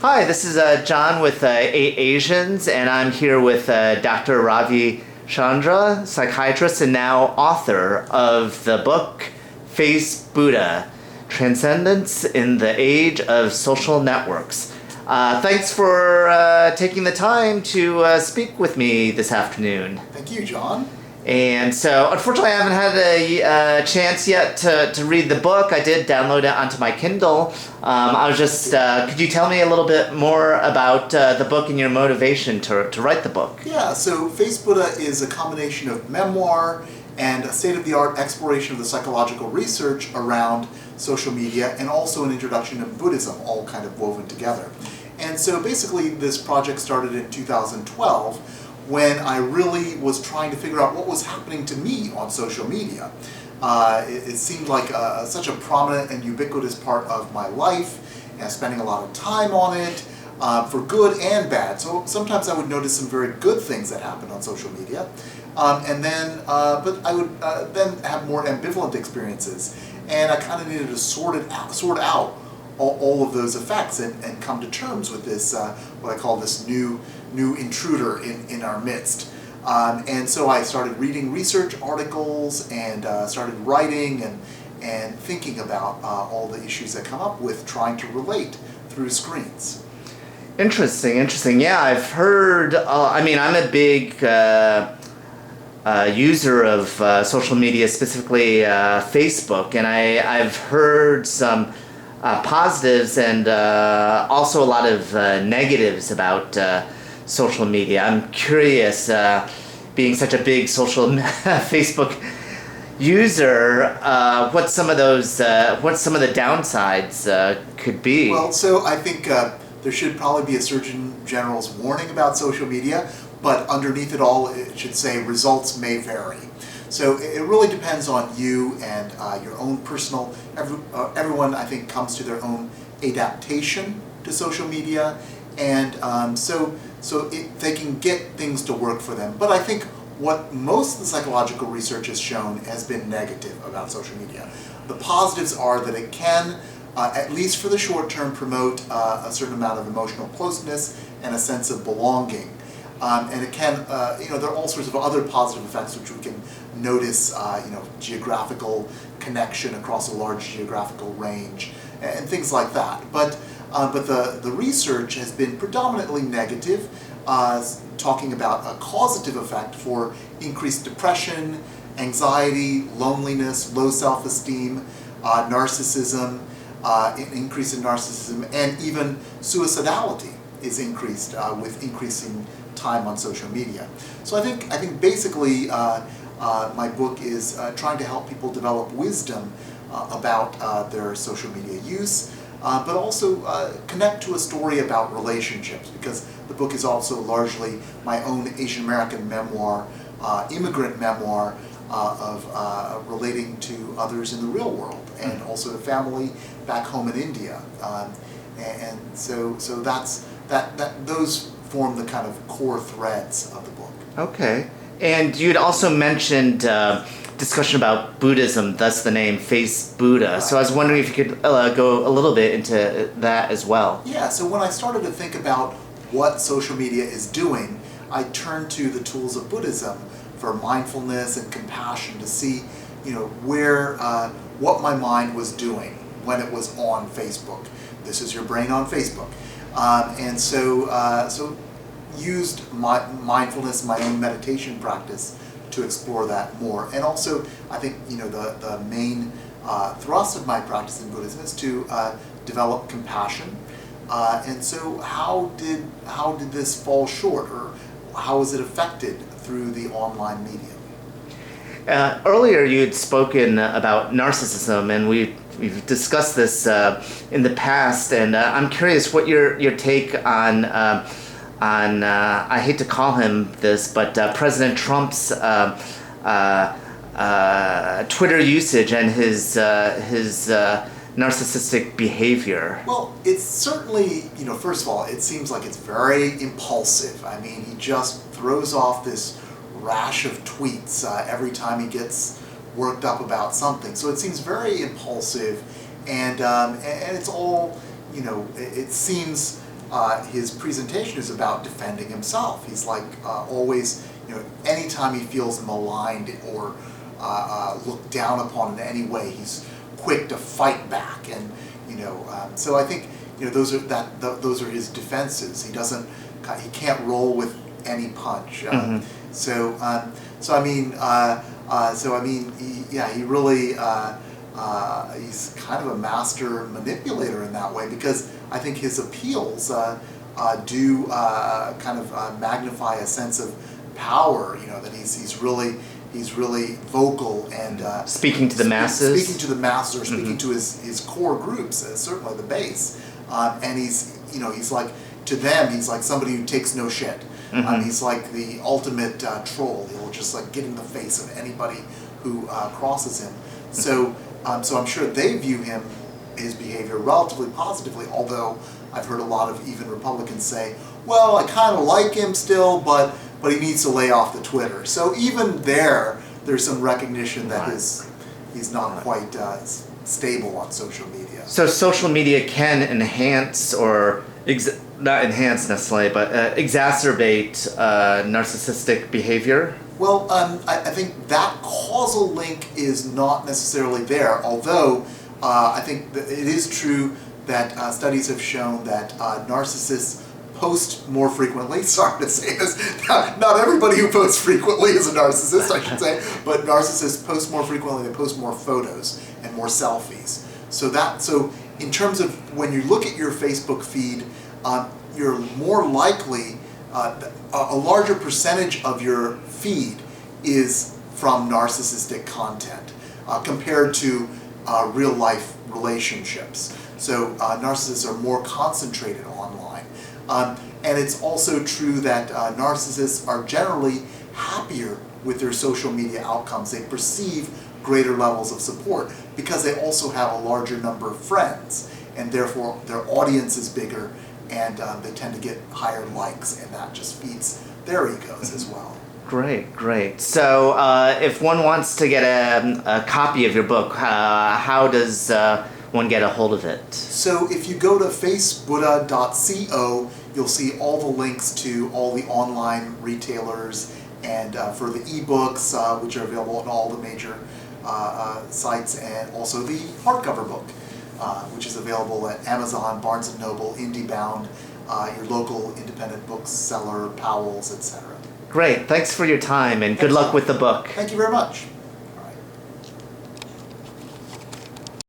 Hi, this is John with 8 Asians, and I'm here with Dr. Ravi Chandra, psychiatrist and now author of the book Facebuddha, Transcendence in the Age of Social Networks. Thanks for taking the time to speak with me this afternoon. Thank you, John. And so, unfortunately, I haven't had a chance yet to read the book. I did download it onto my Kindle. I was just, could you tell me a little bit more about the book and your motivation to write the book? Yeah, so Facebuddha is a combination of memoir and a state-of-the-art exploration of the psychological research around social media, and also an introduction to Buddhism, all kind of woven together. And so basically this project started in 2012, when I really was trying to figure out what was happening to me on social media. It seemed like such a prominent and ubiquitous part of my life, and spending a lot of time on it, for good and bad. So sometimes I would notice some very good things that happened on social media, but I would then have more ambivalent experiences, and I kind of needed to sort out all of those effects and come to terms with this, what I call this new intruder in our midst. And so I started reading research articles and started writing and thinking about all the issues that come up with trying to relate through screens. Interesting. Yeah, I've heard, I'm a big user of social media, specifically Facebook, and I've heard some positives and also a lot of negatives about social media. I'm curious, being such a big social Facebook user, what some of the downsides could be. Well, so I think there should probably be a Surgeon General's warning about social media, but underneath it all, it should say results may vary. So it really depends on you and your own personal. Everyone, I think, comes to their own adaptation to social media, and so they can get things to work for them. But I think what most of the psychological research has shown has been negative about social media. The positives are that it can, at least for the short term, promote a certain amount of emotional closeness and a sense of belonging. And it can, there are all sorts of other positive effects which we can notice, geographical connection across a large geographical range and things like that. But the research has been predominantly negative, talking about a causative effect for increased depression, anxiety, loneliness, low self-esteem, narcissism, increase in narcissism, and even suicidality is increased with increasing time on social media. So I think basically my book is trying to help people develop wisdom about their social media use, but also connect to a story about relationships, because the book is also largely my own Asian American memoir, immigrant memoir of relating to others in the real world, and also the family back home in India. And so that's those form the kind of core threads of the book. Okay. And you'd also mentioned discussion about Buddhism, thus the name Facebuddha. So I was wondering if you could go a little bit into that as well. Yeah, so when I started to think about what social media is doing, I turned to the tools of Buddhism for mindfulness and compassion to see, where what my mind was doing when it was on Facebook. This is your brain on Facebook. And so used my mindfulness, my own meditation practice to explore that more. And also, I think, the main thrust of my practice in Buddhism is to develop compassion. And so how did this fall short, or how was it affected through the online medium? Earlier you had spoken about narcissism, and we've discussed this in the past, and I'm curious what your take on I hate to call him this, but President Trump's Twitter usage and his narcissistic behavior. Well, it's certainly, first of all, it seems like it's very impulsive. I mean, he just throws off this rash of tweets every time he gets worked up about something. So it seems very impulsive, and it's all, it seems his presentation is about defending himself. He's like always, anytime he feels maligned or looked down upon in any way, he's quick to fight back. And so I think those are his defenses. He can't roll with any punch. So I mean, he really he's kind of a master manipulator in that way, because I think his appeals do kind of magnify a sense of power. That he's really vocal and speaking to the masses. Speaking to the masses, or speaking to his core groups, certainly the base. And he's like, to them, he's like somebody who takes no shit. He's like the ultimate troll. He'll just like get in the face of anybody who crosses him. So I'm sure they view his behavior relatively positively, although I've heard a lot of even Republicans say, well, I kind of like him still, but he needs to lay off the Twitter. So even there's some recognition that he's not quite stable on social media. So social media can enhance, or not enhance necessarily, but exacerbate narcissistic behavior? Well, I think that causal link is not necessarily there, although I think that it is true that studies have shown that narcissists post more frequently. Sorry to say this, not everybody who posts frequently is a narcissist, I should say, but narcissists post more frequently, they post more photos and more selfies. So in terms of when you look at your Facebook feed, you're more likely, a larger percentage of your feed is from narcissistic content compared to real life relationships. So narcissists are more concentrated online. And it's also true that narcissists are generally happier with their social media outcomes. They perceive greater levels of support because they also have a larger number of friends, and therefore their audience is bigger, and they tend to get higher likes, and that just feeds their egos as well. Great. So if one wants to get a copy of your book, how does one get a hold of it? So if you go to facebuddha.co, you'll see all the links to all the online retailers, and for the ebooks, which are available on all the major sites, and also the hardcover book, which is available at Amazon, Barnes & Noble, IndieBound, your local independent bookseller, Powell's, etc. Great. Thanks for your time, and good luck with the book. Thank you very much.